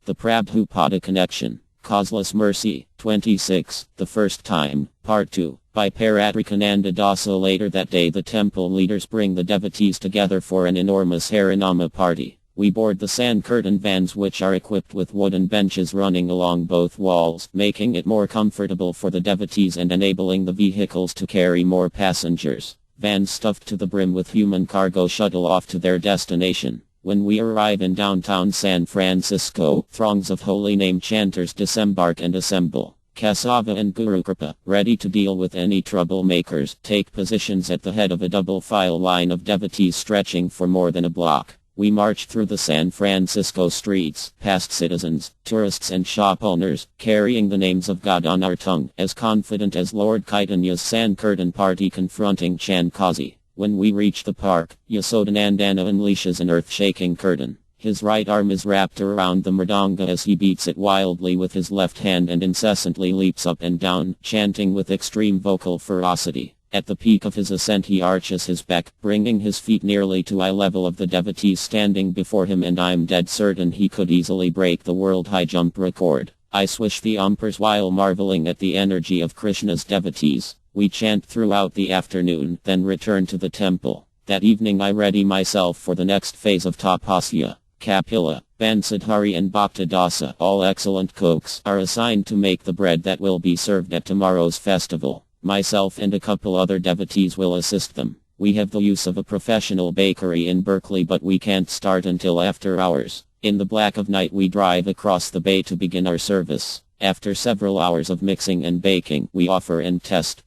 The Prabhupada Connection. Causeless Mercy. 26. The First Time. Part 2. By Paradrikananda Dasa. Later that day the temple leaders bring the devotees together for an enormous Harinama party. We board the Sankirtan vans which are equipped with wooden benches running along both walls, making it more comfortable for the devotees and enabling the vehicles to carry more passengers. Vans stuffed to the brim with human cargo shuttle off to their destination. When we arrive in downtown San Francisco, throngs of holy name chanters disembark and assemble. Kasava and Guru Kripa, ready to deal with any troublemakers, take positions at the head of a double file line of devotees stretching for more than a block. We march through the San Francisco streets, past citizens, tourists and shop owners, carrying the names of God on our tongue, as confident as Lord Chaitanya's Sankirtan party confronting Chankazi. When we reach the park, Yasodanandana unleashes an earth-shaking curtain. His right arm is wrapped around the mridanga as he beats it wildly with his left hand and incessantly leaps up and down, chanting with extreme vocal ferocity. At the peak of his ascent he arches his back, bringing his feet nearly to eye level of the devotees standing before him, and I'm dead certain he could easily break the world high jump record. I swish the umpires while marveling at the energy of Krishna's devotees. We chant throughout the afternoon, then return to the temple. That evening I ready myself for the next phase of tapasya. Kapila, Bansadhari and Bhaktadasa, all excellent cooks, are assigned to make the bread that will be served at tomorrow's festival. Myself and a couple other devotees will assist them. We have the use of a professional bakery in Berkeley, but we can't start until after hours. In the black of night we drive across the bay to begin our service. After several hours of mixing and baking, we offer and taste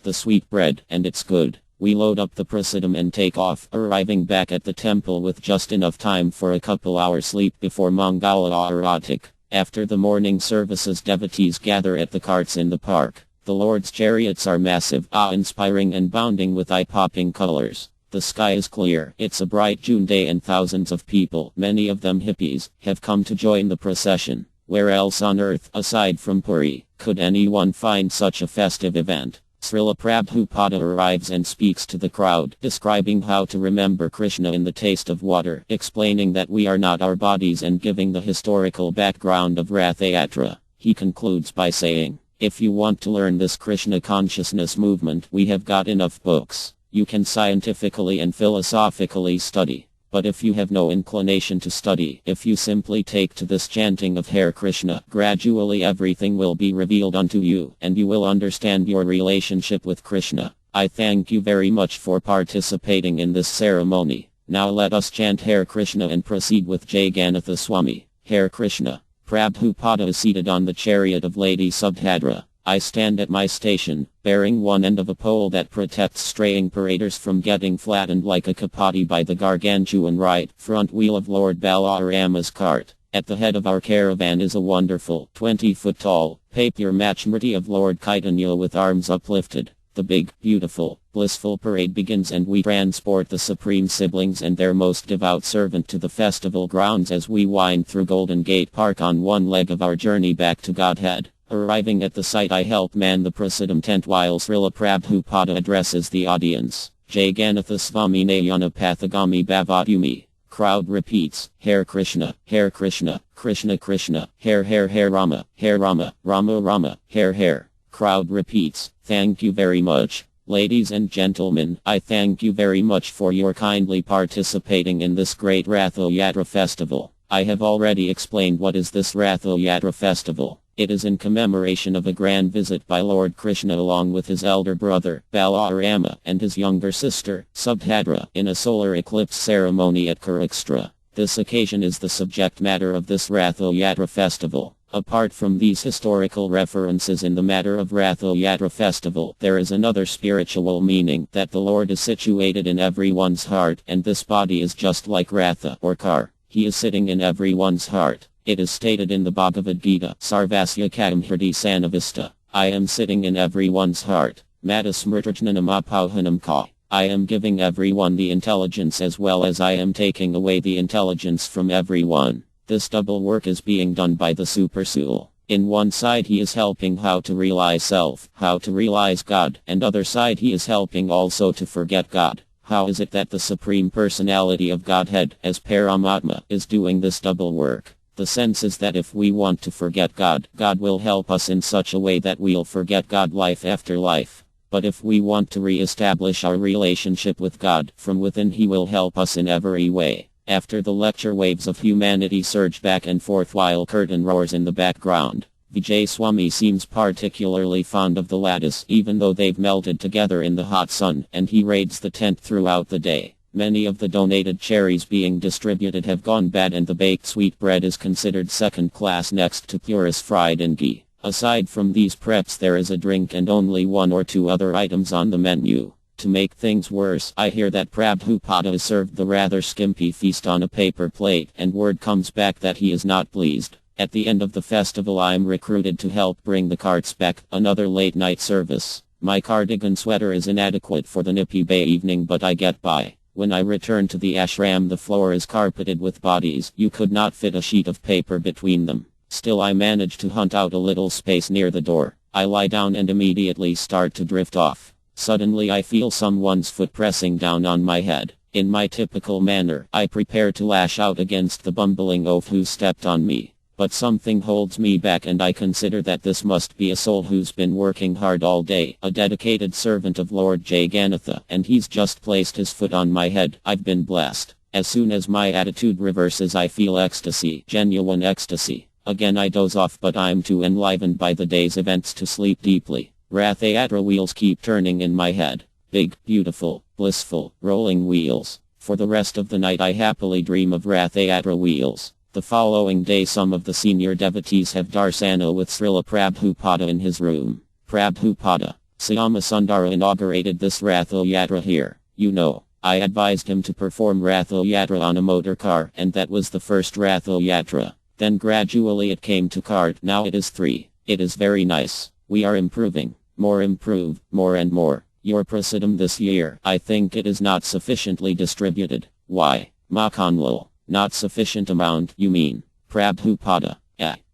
the sweet bread, and it's good. We load up the prasadam and take off, arriving back at the temple with just enough time for a couple hours sleep before Mangala Aratik. After the morning services, devotees gather at the carts in the park. The Lord's chariots are massive, awe-inspiring and bounding with eye-popping colors. The sky is clear, it's a bright June day, and thousands of people, many of them hippies, have come to join the procession. Where else on earth, aside from Puri, could anyone find such a festive event? Srila Prabhupada arrives and speaks to the crowd, describing how to remember Krishna in the taste of water, explaining that we are not our bodies and giving the historical background of Rathayatra. He concludes by saying, if you want to learn this Krishna consciousness movement, we have got enough books. You can scientifically and philosophically study. But if you have no inclination to study, if you simply take to this chanting of Hare Krishna, gradually everything will be revealed unto you, and you will understand your relationship with Krishna. I thank you very much for participating in this ceremony. Now let us chant Hare Krishna and proceed with Jai Ganatha Swami. Hare Krishna. Prabhupada is seated on the chariot of Lady Subhadra. I stand at my station, bearing one end of a pole that protects straying paraders from getting flattened like a kapati by the gargantuan right front wheel of Lord Balarama's cart. At the head of our caravan is a wonderful, 20-foot-tall, papier machmurti of Lord Chaitanya with arms uplifted. The big, beautiful, blissful parade begins, and we transport the Supreme Siblings and their most devout servant to the festival grounds as we wind through Golden Gate Park on one leg of our journey back to Godhead. Arriving at the site, I help man the prasadam tent while Srila Prabhupada addresses the audience. Jai Ganatha Swami Nayana Pathagami Bhavadyumi. Crowd repeats, Hare Krishna, Hare Krishna, Krishna Krishna, Hare Hare Hare Rama, Hare Rama, Rama Rama, Hare Hare. Crowd repeats, thank you very much. Ladies and gentlemen, I thank you very much for your kindly participating in this great Ratha Yatra festival. I have already explained what is this Ratha Yatra festival. It is in commemoration of a grand visit by Lord Krishna along with his elder brother, Balarama, and his younger sister, Subhadra, in a solar eclipse ceremony at Kurukshetra. This occasion is the subject matter of this Ratha Yatra festival. Apart from these historical references in the matter of Ratha Yatra festival, there is another spiritual meaning, that the Lord is situated in everyone's heart, and this body is just like Ratha or car. He is sitting in everyone's heart. It is stated in the Bhagavad Gita, Sarvasya Kadam Hridi Sanavista. I am sitting in everyone's heart. Madasmritrajnanam apauhanam ka. I am giving everyone the intelligence as well as I am taking away the intelligence from everyone. This double work is being done by the Supersoul. In one side he is helping how to realize self, how to realize God, and other side he is helping also to forget God. How is it that the Supreme Personality of Godhead, as Paramatma, is doing this double work? The sense is that if we want to forget God, God will help us in such a way that we'll forget God life after life. But if we want to re-establish our relationship with God, from within He will help us in every way. After the lecture, waves of humanity surge back and forth while curtain roars in the background. Vijay Swami seems particularly fond of the lattice, even though they've melted together in the hot sun, and he raids the tent throughout the day. Many of the donated cherries being distributed have gone bad, and the baked sweet bread is considered second class next to puris fried in ghee. Aside from these preps, there is a drink and only one or two other items on the menu. To make things worse, I hear that Prabhupada is served the rather skimpy feast on a paper plate, and word comes back that he is not pleased. At the end of the festival, I'm recruited to help bring the carts back, another late night service. My cardigan sweater is inadequate for the nippy bay evening, but I get by. When I return to the ashram, the floor is carpeted with bodies. You could not fit a sheet of paper between them. Still, I manage to hunt out a little space near the door. I lie down and immediately start to drift off. Suddenly I feel someone's foot pressing down on my head. In my typical manner, I prepare to lash out against the bumbling oaf who stepped on me. But something holds me back, and I consider that this must be a soul who's been working hard all day, a dedicated servant of Lord Jagannatha, and he's just placed his foot on my head. I've been blessed. As soon as my attitude reverses, I feel ecstasy, genuine ecstasy. Again I doze off, but I'm too enlivened by the day's events to sleep deeply. Rathayatra wheels keep turning in my head. Big, beautiful, blissful, rolling wheels. For the rest of the night I happily dream of Rathayatra wheels. The following day, some of the senior devotees have darsana with Srila Prabhupada in his room. Prabhupada, Syama Sundara inaugurated this Rathayatra here. You know, I advised him to perform Rathayatra on a motor car, and that was the first Rathayatra. Then gradually it came to cart, now it is 3. It is very nice. We are improving. More improve, more and more. Your prasadam this year, I think it is not sufficiently distributed. Why? Makanlal. Not sufficient amount, you mean? Prabhupada.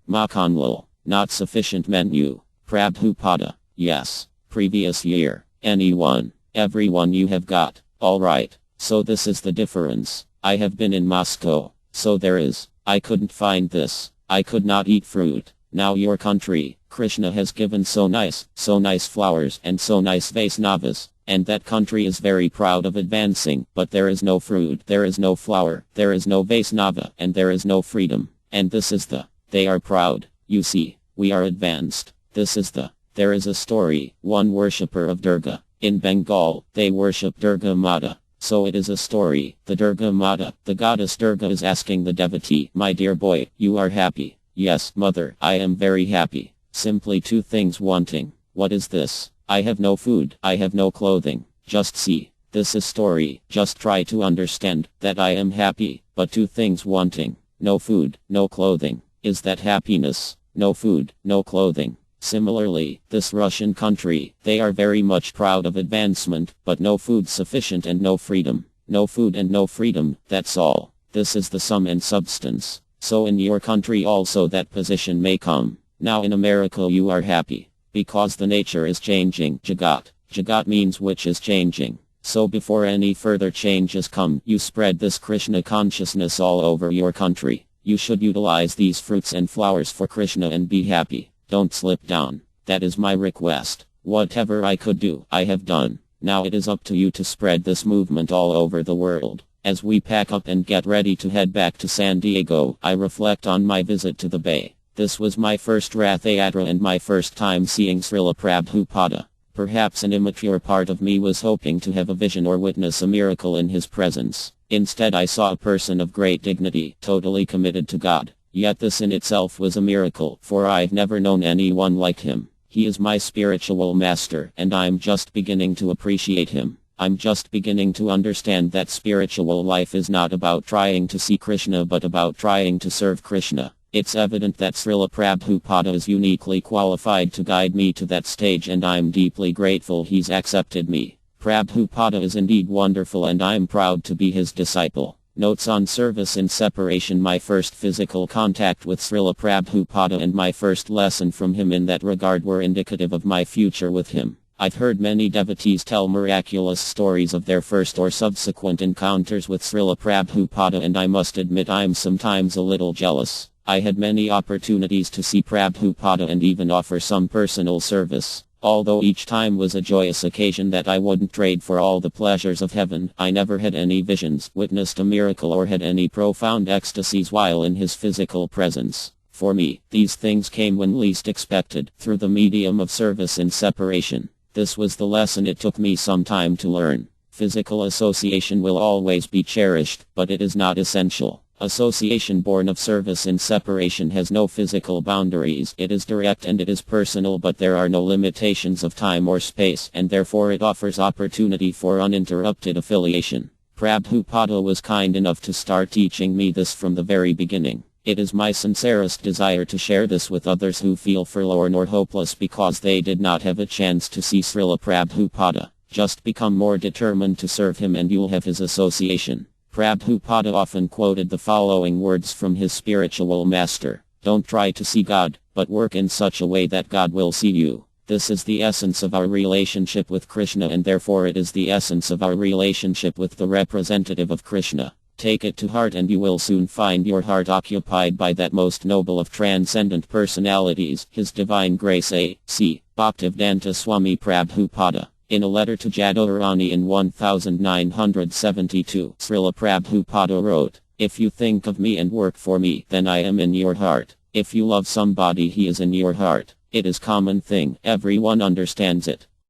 Makanlal. Not sufficient menu. Prabhupada. Yes. Previous year. Anyone. Everyone you have got. Alright. So this is the difference. I have been in Moscow. So there is. I couldn't find this. I could not eat fruit. Now your country, Krishna has given so nice flowers and so nice Vaisnavas, and that country is very proud of advancing, but there is no fruit, there is no flower, there is no Vaisnava, and there is no freedom. And this is they are proud, you see, we are advanced, there is a story, one worshipper of Durga. In Bengal, they worship Durga Mata. So it is a story, the Durga Mata, the goddess Durga is asking the devotee, my dear boy, you are happy? Yes, mother, I am very happy. Simply 2 things wanting. What is this? I have no food, I have no clothing. Just see. This is story. Just try to understand that I am happy, but 2 things wanting. No food, no clothing. Is that happiness? No food, no clothing. Similarly, this Russian country, they are very much proud of advancement, but no food sufficient and no freedom. No food and no freedom, that's all. This is the sum and substance. So in your country also that position may come. Now in America you are happy. Because the nature is changing. Jagat. Jagat means which is changing. So before any further changes come, you spread this Krishna consciousness all over your country. You should utilize these fruits and flowers for Krishna and be happy. Don't slip down. That is my request. Whatever I could do, I have done. Now it is up to you to spread this movement all over the world. As we pack up and get ready to head back to San Diego, I reflect on my visit to the Bay. This was my first Rathayatra and my first time seeing Srila Prabhupada. Perhaps an immature part of me was hoping to have a vision or witness a miracle in his presence. Instead I saw a person of great dignity, totally committed to God. Yet this in itself was a miracle, for I've never known anyone like him. He is my spiritual master, and I'm just beginning to appreciate him. I'm just beginning to understand that spiritual life is not about trying to see Krishna but about trying to serve Krishna. It's evident that Srila Prabhupada is uniquely qualified to guide me to that stage, and I'm deeply grateful he's accepted me. Prabhupada is indeed wonderful and I'm proud to be his disciple. Notes on service and separation. My first physical contact with Srila Prabhupada and my first lesson from him in that regard were indicative of my future with him. I've heard many devotees tell miraculous stories of their first or subsequent encounters with Srila Prabhupada, and I must admit I'm sometimes a little jealous. I had many opportunities to see Prabhupada and even offer some personal service. Although each time was a joyous occasion that I wouldn't trade for all the pleasures of heaven, I never had any visions, witnessed a miracle, or had any profound ecstasies while in his physical presence. For me, these things came when least expected, through the medium of service in separation. This was the lesson it took me some time to learn. Physical association will always be cherished, but it is not essential. Association born of service in separation has no physical boundaries. It is direct and it is personal, but there are no limitations of time or space, and therefore it offers opportunity for uninterrupted affiliation. Prabhupada was kind enough to start teaching me this from the very beginning. It is my sincerest desire to share this with others who feel forlorn or hopeless because they did not have a chance to see Srila Prabhupada. Just become more determined to serve him and you'll have his association. Prabhupada often quoted the following words from his spiritual master: "Don't try to see God, but work in such a way that God will see you." This is the essence of our relationship with Krishna, and therefore it is the essence of our relationship with the representative of Krishna. Take it to heart and you will soon find your heart occupied by that most noble of transcendent personalities, His Divine Grace A.C. Bhaktivedanta Swami Prabhupada. In a letter to Jadorani in 1972, Srila Prabhupada wrote, "If you think of me and work for me, then I am in your heart. If you love somebody, he is in your heart. It is common thing, everyone understands it.